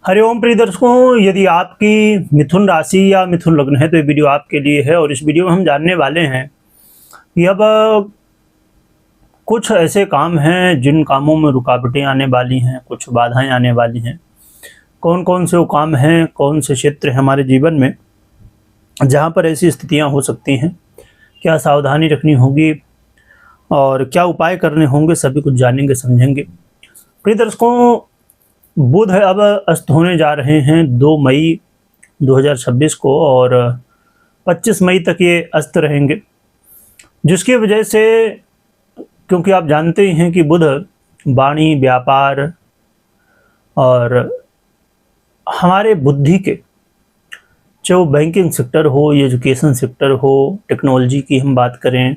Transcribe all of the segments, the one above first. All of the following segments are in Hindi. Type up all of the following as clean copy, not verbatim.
हरिओम प्रिय दर्शकों, यदि आपकी मिथुन राशि या मिथुन लग्न है तो ये वीडियो आपके लिए है। और इस वीडियो में हम जानने वाले हैं कि अब कुछ ऐसे काम हैं जिन कामों में रुकावटें आने वाली हैं, कुछ बाधाएं आने वाली हैं। कौन कौन से वो काम हैं, कौन से क्षेत्र हैं हमारे जीवन में जहाँ पर ऐसी स्थितियाँ हो सकती हैं, क्या सावधानी रखनी होगी और क्या उपाय करने होंगे, सभी कुछ जानेंगे समझेंगे। प्रिय दर्शकों, बुध अब अस्त होने जा रहे हैं 2 मई 2026 को और 25 मई तक ये अस्त रहेंगे, जिसकी वजह से, क्योंकि आप जानते ही हैं कि बुध वाणी, व्यापार और हमारे बुद्धि के, चाहे वो बैंकिंग सेक्टर हो, एजुकेशन सेक्टर हो, टेक्नोलॉजी की हम बात करें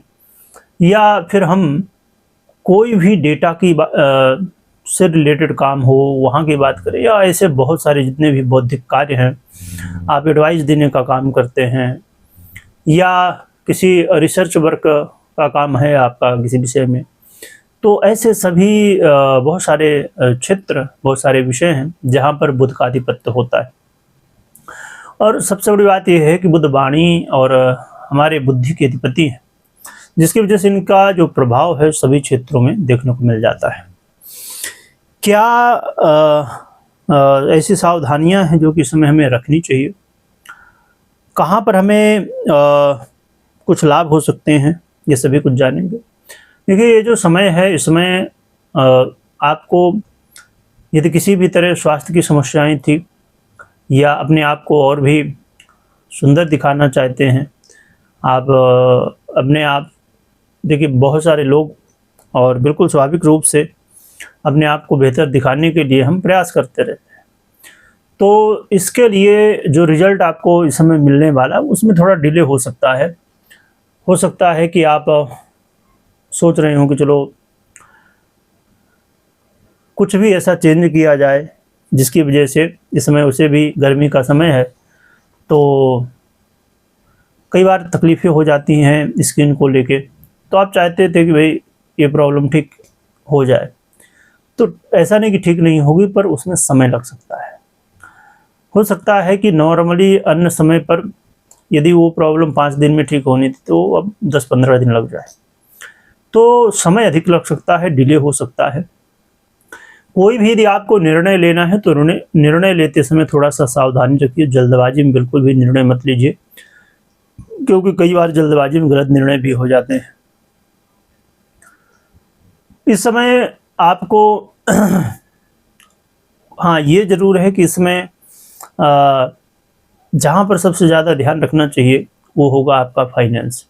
या फिर हम कोई भी डेटा की से रिलेटेड काम हो वहाँ की बात करें, या ऐसे बहुत सारे जितने भी बौद्धिक कार्य हैं, आप एडवाइस देने का काम करते हैं या किसी रिसर्च वर्क का काम है आपका किसी विषय में, तो ऐसे सभी बहुत सारे क्षेत्र, बहुत सारे विषय हैं जहाँ पर बुध का आधिपत्य होता है। और सबसे बड़ी बात यह है कि बुध वाणी और हमारे बुद्धि के अधिपति हैं, जिसकी वजह से इनका जो प्रभाव है सभी क्षेत्रों में देखने को मिल जाता है। क्या ऐसी सावधानियां हैं जो कि इस समय हमें रखनी चाहिए, कहाँ पर हमें कुछ लाभ हो सकते हैं, ये सभी कुछ जानेंगे। देखिए, ये जो समय है, इस समय आपको यदि किसी भी तरह स्वास्थ्य की समस्याएं थी या अपने आप को और भी सुंदर दिखाना चाहते हैं, आप अपने आप, देखिए बहुत सारे लोग और बिल्कुल स्वाभाविक रूप से अपने आप को बेहतर दिखाने के लिए हम प्रयास करते रहते हैं। तो इसके लिए जो रिजल्ट आपको इस समय मिलने वाला है उसमें थोड़ा डिले हो सकता है। हो सकता है कि आप सोच रहे हो कि चलो कुछ भी ऐसा चेंज किया जाए जिसकी वजह से, इस समय उसे भी गर्मी का समय है तो कई बार तकलीफ़ें हो जाती हैं स्किन को लेके, तो आप चाहते थे कि भाई ये प्रॉब्लम ठीक हो जाए। तो ऐसा नहीं कि ठीक नहीं होगी, पर उसमें समय लग सकता है। हो सकता है कि नॉर्मली अन्य समय पर यदि वो प्रॉब्लम 5 दिन में ठीक होनी थी तो अब 10-15 दिन लग जाए, तो समय अधिक लग सकता है, डिले हो सकता है। कोई भी यदि आपको निर्णय लेना है तो निर्णय लेते समय थोड़ा सा सावधानी रखिए, जल्दबाजी में बिल्कुल भी निर्णय मत लीजिए, क्योंकि कई बार जल्दबाजी में गलत निर्णय भी हो जाते हैं। इस समय आपको हाँ, ये जरूर है कि इसमें जहाँ पर सबसे ज़्यादा ध्यान रखना चाहिए वो होगा आपका फाइनेंस।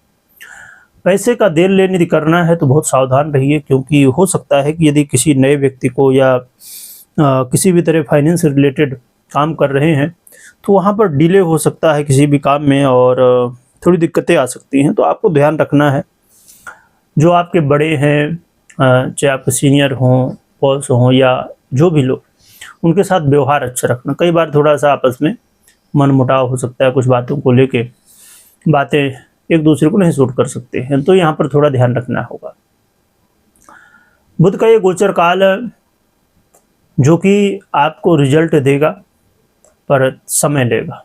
पैसे का देन लेन यदि करना है तो बहुत सावधान रहिए, क्योंकि हो सकता है कि यदि किसी नए व्यक्ति को या किसी भी तरह फाइनेंस से रिलेटेड काम कर रहे हैं तो वहाँ पर डिले हो सकता है किसी भी काम में और थोड़ी दिक्कतें आ सकती हैं। तो आपको ध्यान रखना है, जो आपके बड़े हैं, चाहे आप सीनियर हों, बॉस हों या जो भी लोग, उनके साथ व्यवहार अच्छा रखना। कई बार थोड़ा सा आपस में मनमुटाव हो सकता है, कुछ बातों को लेके बातें एक दूसरे को नहीं सूट कर सकते हैं, तो यहाँ पर थोड़ा ध्यान रखना होगा। बुध का ये गोचर काल जो कि आपको रिजल्ट देगा पर समय लेगा।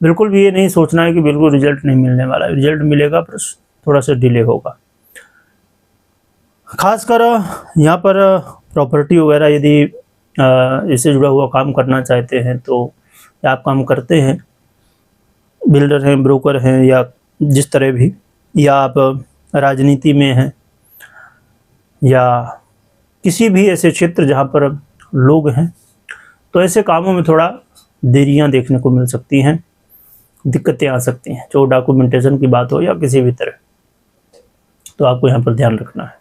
बिल्कुल भी ये नहीं सोचना है कि बिल्कुल रिजल्ट नहीं मिलने वाला, रिजल्ट मिलेगा पर थोड़ा सा डिले होगा। खासकर यहाँ पर प्रॉपर्टी वगैरह यदि इससे जुड़ा हुआ काम करना चाहते हैं तो, या आप काम करते हैं, बिल्डर हैं, ब्रोकर हैं या जिस तरह भी, या आप राजनीति में हैं या किसी भी ऐसे क्षेत्र जहाँ पर लोग हैं, तो ऐसे कामों में थोड़ा देरियाँ देखने को मिल सकती हैं, दिक्कतें आ सकती हैं, जो डॉक्यूमेंटेशन की बात हो या किसी भी तरह, तो आपको यहाँ पर ध्यान रखना है।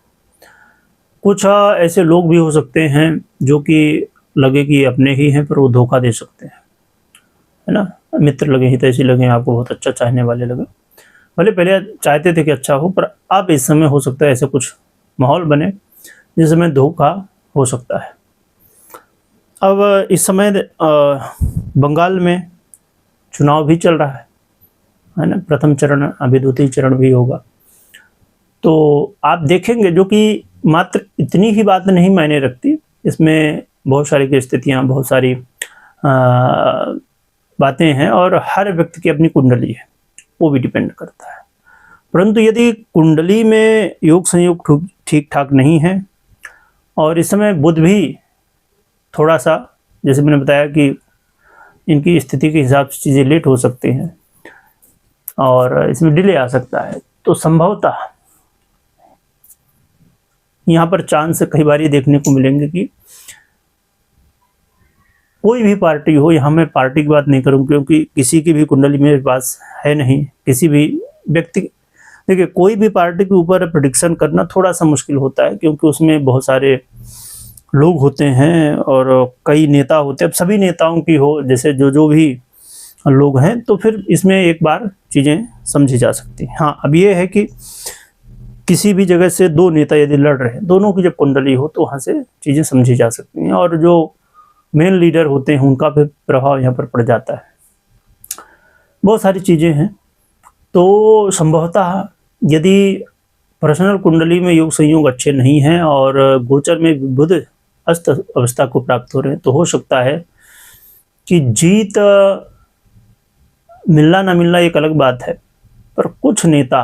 कुछ ऐसे लोग भी हो सकते हैं जो कि लगे कि अपने ही हैं पर वो धोखा दे सकते हैं, है ना। मित्र लगे ही तैसे लगे, आपको बहुत अच्छा चाहने वाले लगे, भले पहले चाहते थे कि अच्छा हो, पर अब इस समय हो सकता है ऐसे कुछ माहौल बने जिसमें धोखा हो सकता है। अब इस समय बंगाल में चुनाव भी चल रहा है ना, प्रथम चरण, अभी द्वितीय चरण भी होगा। तो आप देखेंगे जो कि मात्र इतनी ही बात नहीं मायने रखती, इसमें बहुत सारी स्थितियाँ, बहुत सारी बातें हैं और हर व्यक्ति की अपनी कुंडली है, वो भी डिपेंड करता है। परंतु यदि कुंडली में योग संयोग ठीक ठाक नहीं है और इस समय बुध भी थोड़ा सा, जैसे मैंने बताया कि इनकी स्थिति के हिसाब से चीज़ें लेट हो सकती हैं और इसमें डिले आ सकता है, तो संभवतः यहाँ पर चांस कई बार ये देखने को मिलेंगे कि कोई भी पार्टी हो, यहाँ मैं पार्टी की बात नहीं करूँ क्योंकि किसी की भी कुंडली मेरे पास है नहीं, किसी भी व्यक्ति, देखिए कोई भी पार्टी के ऊपर प्रेडिक्शन करना थोड़ा सा मुश्किल होता है क्योंकि उसमें बहुत सारे लोग होते हैं और कई नेता होते हैं। अब सभी नेताओं की हो, जैसे जो भी लोग हैं, तो फिर इसमें एक बार चीज़ें समझी जा सकती हैं। हाँ, अब ये है कि किसी भी जगह से दो नेता यदि लड़ रहे हैं, दोनों की जब कुंडली हो तो वहाँ से चीज़ें समझी जा सकती हैं और जो मेन लीडर होते हैं उनका भी प्रभाव यहाँ पर पड़ जाता है। बहुत सारी चीज़ें हैं, तो संभवतः यदि पर्सनल कुंडली में योग संयोग अच्छे नहीं हैं और गोचर में बुध अस्त अवस्था को प्राप्त हो रहे हैं, तो हो सकता है कि जीत मिलना ना मिलना एक अलग बात है, पर कुछ नेता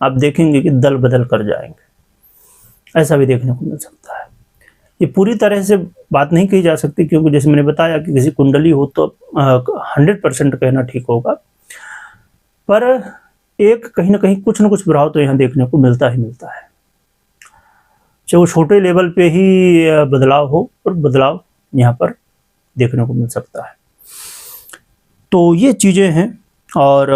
आप देखेंगे कि दल बदल कर जाएंगे, ऐसा भी देखने को मिल सकता है। ये पूरी तरह से बात नहीं कही जा सकती क्योंकि जैसे मैंने बताया कि किसी कुंडली हो तो 100% कहना ठीक होगा, पर एक कहीं ना कहीं कुछ न कुछ प्रभाव तो यहाँ देखने को मिलता ही मिलता है, चाहे वो छोटे लेवल पे ही बदलाव हो, और बदलाव यहाँ पर देखने को मिल सकता है। तो ये चीज़ें हैं और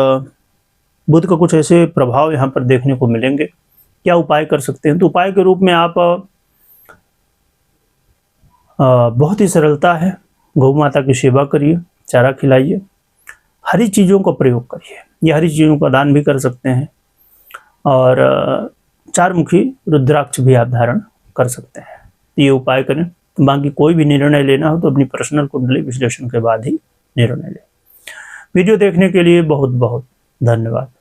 बुध का कुछ ऐसे प्रभाव यहाँ पर देखने को मिलेंगे। क्या उपाय कर सकते हैं? तो उपाय के रूप में आप बहुत ही सरलता है, गौ माता की सेवा करिए, चारा खिलाइए, हरी चीज़ों का प्रयोग करिए, ये हरी चीज़ों का दान भी कर सकते हैं और 4 मुखी रुद्राक्ष भी आप धारण कर सकते हैं। ये उपाय करें। बाकी कोई भी निर्णय लेना हो तो अपनी पर्सनल कुंडली विश्लेषण के बाद ही निर्णय लें। वीडियो देखने के लिए बहुत बहुत धन्यवाद।